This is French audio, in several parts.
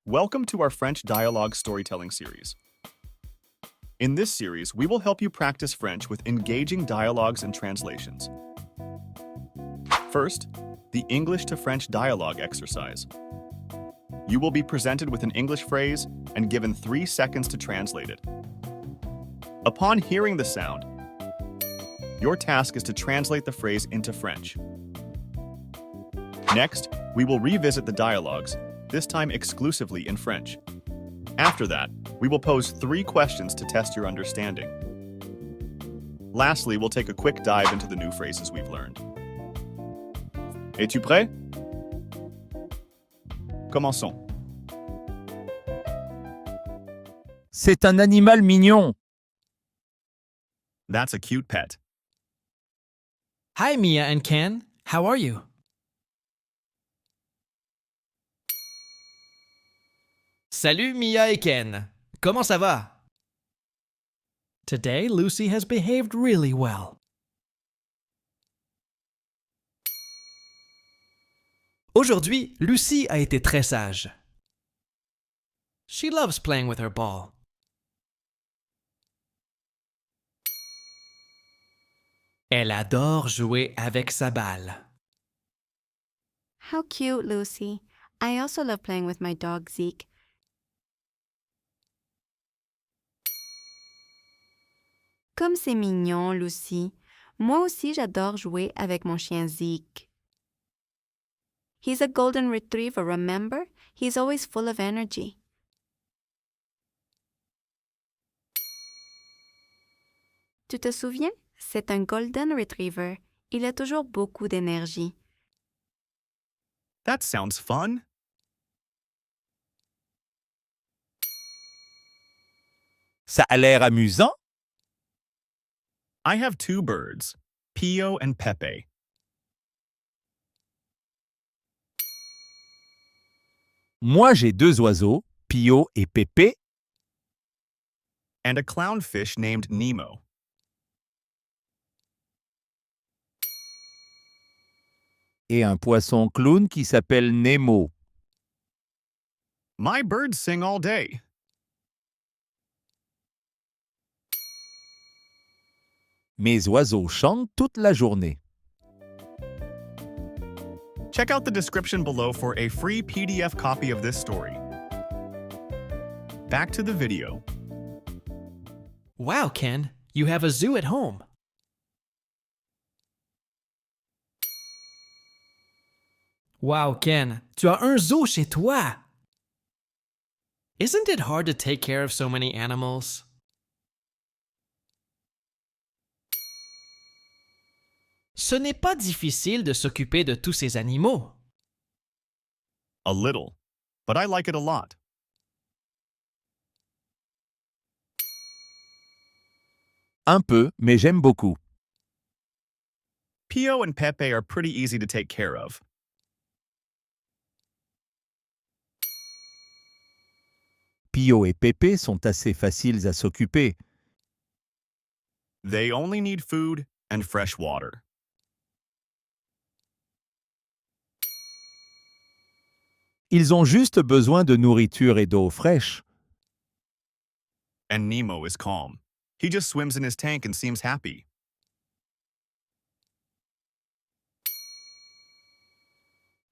Welcome to our French dialogue storytelling series. In this series, we will help you practice French with engaging dialogues and translations. First, the English to French dialogue exercise. You will be presented with an English phrase and given 3 seconds to translate it. Upon hearing the sound, your task is to translate the phrase into French. Next, we will revisit the dialogues, this time exclusively in French. After that, we will pose 3 questions to test your understanding. Lastly, we'll take a quick dive into the new phrases we've learned. Es-tu prêt? Commençons. C'est un animal mignon. That's a cute pet. Hi, Mia and Ken. How are you? Salut, Mia et Ken. Comment ça va? Today, Lucy has behaved really well. Aujourd'hui, Lucy a été très sage. She loves playing with her ball. Elle adore jouer avec sa balle. How cute, Lucy. I also love playing with my dog, Zeke. Comme c'est mignon, Lucy. Moi aussi, j'adore jouer avec mon chien Zeke. He's a golden retriever, remember? He's always full of energy. Tu te souviens? C'est un golden retriever. Il a toujours beaucoup d'énergie. That sounds fun. Ça a l'air amusant. I have 2 birds, Pio and Pepe. Moi, j'ai 2 oiseaux, Pio et Pépé, And a clownfish named Nemo. et un poisson clown qui s'appelle Nemo. My birds sing all day. Mes oiseaux chantent toute la journée. Check out the description below for a free PDF copy of this story. Back to the video. Wow, Ken, you have a zoo at home. Wow, Ken, tu as un zoo chez toi. Isn't it hard to take care of so many animals? Ce n'est pas difficile de s'occuper de tous ces animaux. A little, but I like it a lot. Un peu, mais j'aime beaucoup. Pio and Pepe are pretty easy to take care of. Pio et Pépé sont assez faciles à s'occuper. They only need food and fresh water. Ils ont juste besoin de nourriture et d'eau fraîche. And Nemo is calm. He just swims in his tank and seems happy.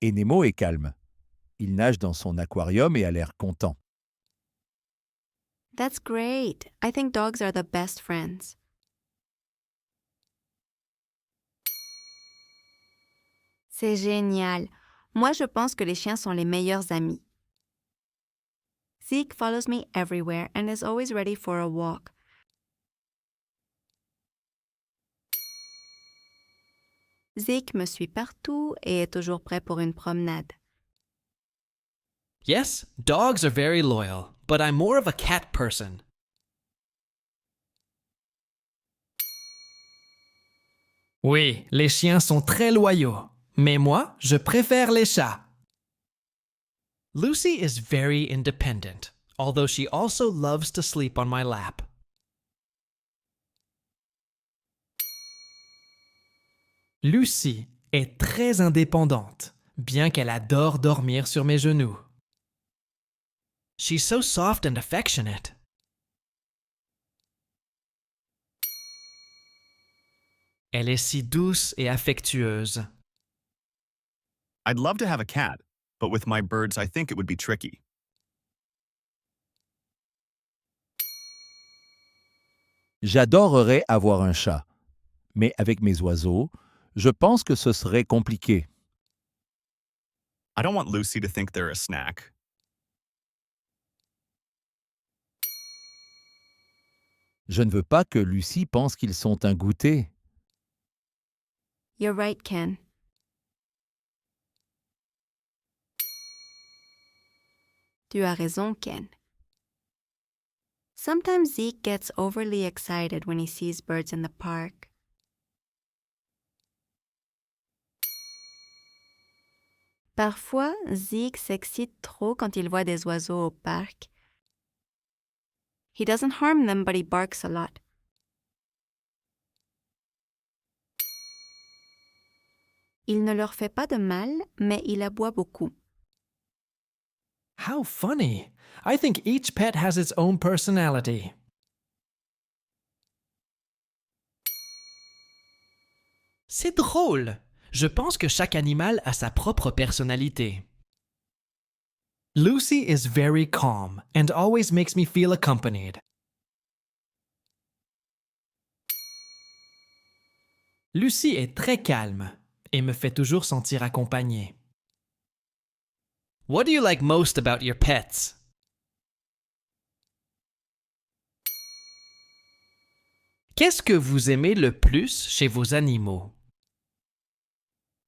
Et Nemo est calme. Il nage dans son aquarium et a l'air content. That's great. I think dogs are the best friends. C'est génial. Moi, je pense que les chiens sont les meilleurs amis. Zeke follows me everywhere and is always ready for a walk. Zeke me suit partout et est toujours prêt pour une promenade. Yes, dogs are very loyal, but I'm more of a cat person. Oui, les chiens sont très loyaux, mais moi, je préfère les chats. Lucy is very independent, although she also loves to sleep on my lap. Lucy est très indépendante, bien qu'elle adore dormir sur mes genoux. She's so soft and affectionate. Elle est si douce et affectueuse. I'd love to have a cat, but with my birds, I think it would be tricky. J'adorerais avoir un chat, mais avec mes oiseaux, je pense que ce serait compliqué. I don't want Lucy to think they're a snack. Je ne veux pas que Lucie pense qu'ils sont un goûter. You're right, Ken. Tu as raison, Ken. Sometimes Zeke gets overly excited when he sees birds in the park. Parfois, Zeke s'excite trop quand il voit des oiseaux au parc. He doesn't harm them, but he barks a lot. Il ne leur fait pas de mal, mais il aboie beaucoup. How funny! I think each pet has its own personality. C'est drôle! Je pense que chaque animal a sa propre personnalité. Lucy is very calm and always makes me feel accompanied. Lucy est très calme et me fait toujours sentir accompagnée. What do you like most about your pets? Qu'est-ce que vous aimez le plus chez vos animaux?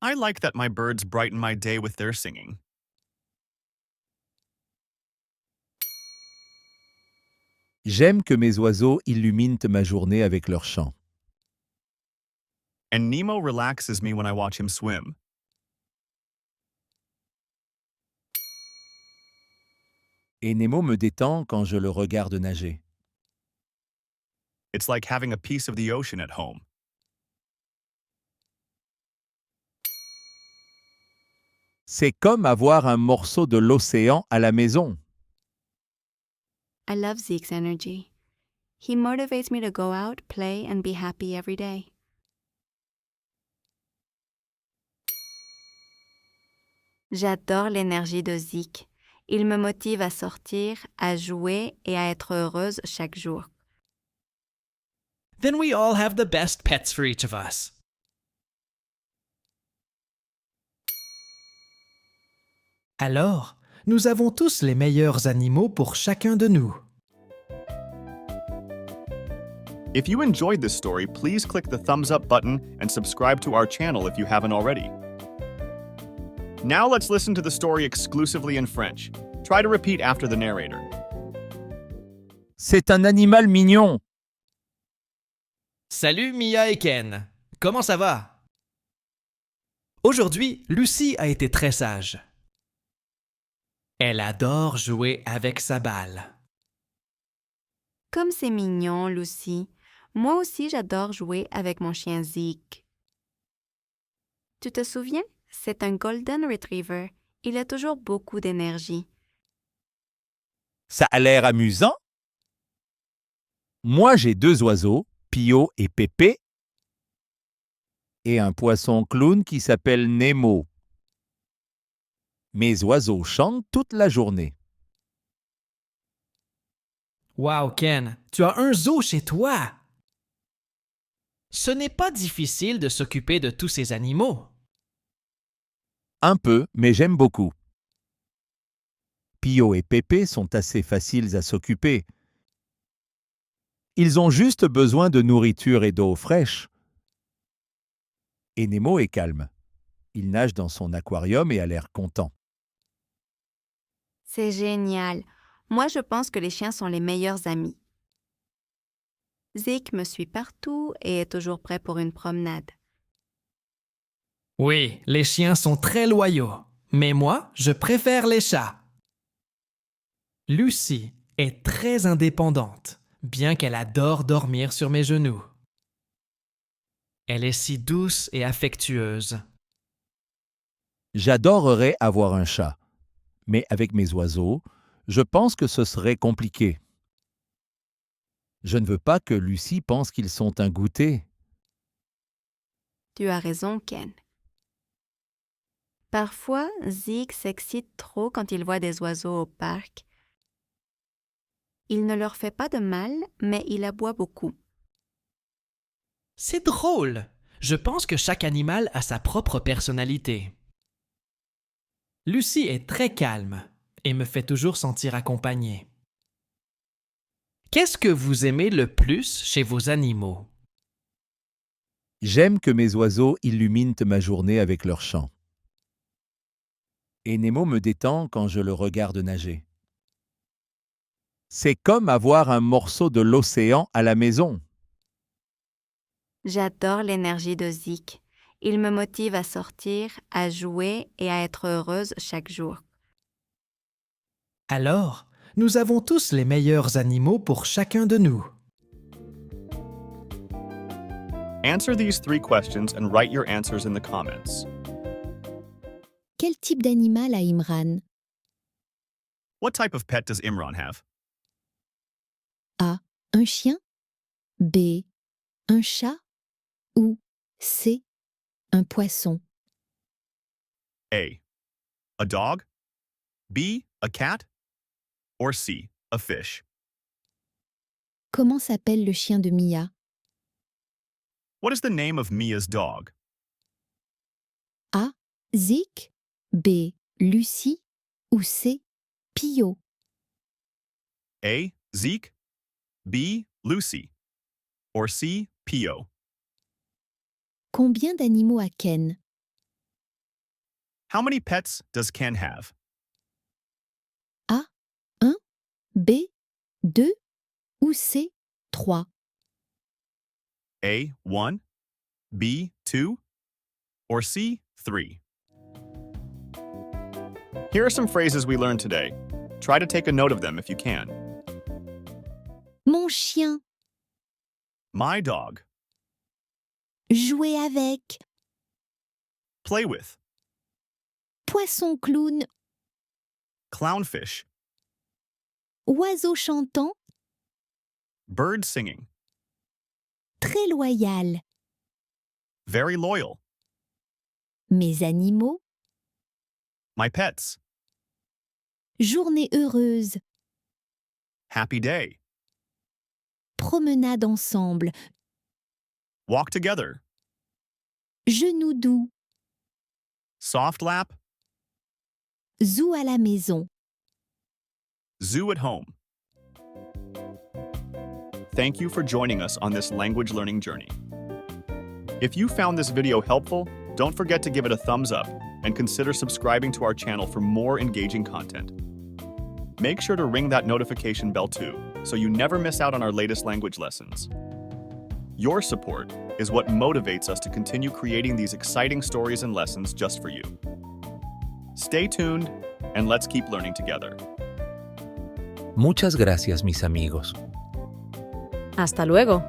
I like that my birds brighten my day with their singing. J'aime que mes oiseaux illuminent ma journée avec leur chant. And Nemo relaxes me when I watch him swim. Et Nemo me détend quand je le regarde nager. It's like having a piece of the ocean at home. C'est comme avoir un morceau de l'océan à la maison. I love Zeke's energy. He motivates me to go out, play, and be happy every day. J'adore l'énergie de Zeke. Il me motive à sortir, à jouer et à être heureuse chaque jour. Then we all have the best pets for each of us. Alors, nous avons tous les meilleurs animaux pour chacun de nous. If you enjoyed this story, please click the thumbs up button and subscribe to our channel if you haven't already. Now let's listen to the story exclusively in French. Try to repeat after the narrator. C'est un animal mignon. Salut Mia et Ken. Comment ça va? Aujourd'hui, Lucy a été très sage. Elle adore jouer avec sa balle. Comme c'est mignon, Lucy. Moi aussi, j'adore jouer avec mon chien Zeke. Tu te souviens? C'est un Golden Retriever. Il a toujours beaucoup d'énergie. Ça a l'air amusant. Moi, j'ai 2 oiseaux, Pio et Pépé, et un poisson clown qui s'appelle Nemo. Mes oiseaux chantent toute la journée. Wow, Ken, tu as un zoo chez toi! Ce n'est pas difficile de s'occuper de tous ces animaux. Un peu, mais j'aime beaucoup. Pio et Pépé sont assez faciles à s'occuper. Ils ont juste besoin de nourriture et d'eau fraîche. Et Nemo est calme. Il nage dans son aquarium et a l'air content. C'est génial. Moi, je pense que les chiens sont les meilleurs amis. Zeke me suit partout et est toujours prêt pour une promenade. Oui, les chiens sont très loyaux, mais moi, je préfère les chats. Lucy est très indépendante, bien qu'elle adore dormir sur mes genoux. Elle est si douce et affectueuse. J'adorerais avoir un chat, mais avec mes oiseaux, Je pense que ce serait compliqué. Je ne veux pas que Lucie pense qu'ils sont un goûter. Tu as raison, Ken. Parfois, Zeke s'excite trop quand il voit des oiseaux au parc. Il ne leur fait pas de mal, mais il aboie beaucoup. C'est drôle. Je pense que chaque animal a sa propre personnalité. Lucie est très calme et me fait toujours sentir accompagnée. Qu'est-ce que vous aimez le plus chez vos animaux? J'aime que mes oiseaux illuminent ma journée avec leurs chants. Et Nemo me détend quand je le regarde nager. C'est comme avoir un morceau de l'océan à la maison. J'adore l'énergie de Zeke. Il me motive à sortir, à jouer et à être heureuse chaque jour. Alors, nous avons tous les meilleurs animaux pour chacun de nous. Answer these 3 questions and write your answers in the comments. Quel type d'animal a Imran? What type of pet does Imran have? A. Un chien? B. Un chat? Ou C. Un poisson? A. A dog? B. A cat? Or C. A fish? Comment s'appelle le chien de Mia? What is the name of Mia's dog? A. Zeke? B. Lucie? Ou C. Pio? A. Zeke? B. Lucy? Or C. Pio? Combien d'animaux a Ken? How many pets does Ken have? A. 1, B. 2 ou C. 3? A. 1? B. 2? Or C. 3? Here are some phrases we learned today. Try to take a note of them if you can. Mon chien. My dog. Jouer avec. Play with. Poisson clown. Clownfish. Oiseau chantant. Bird singing. Très loyal. Very loyal. Mes animaux. My pets. Journée heureuse. Happy day. Promenade ensemble. Walk together. Genoux doux. Soft lap. Zoo à la maison. Zoo at home. Thank you for joining us on this language learning journey. If you found this video helpful, don't forget to give it a thumbs up and consider subscribing to our channel for more engaging content. Make sure to ring that notification bell too, so you never miss out on our latest language lessons. Your support is what motivates us to continue creating these exciting stories and lessons just for you. Stay tuned, and let's keep learning together. Muchas gracias, mis amigos. Hasta luego.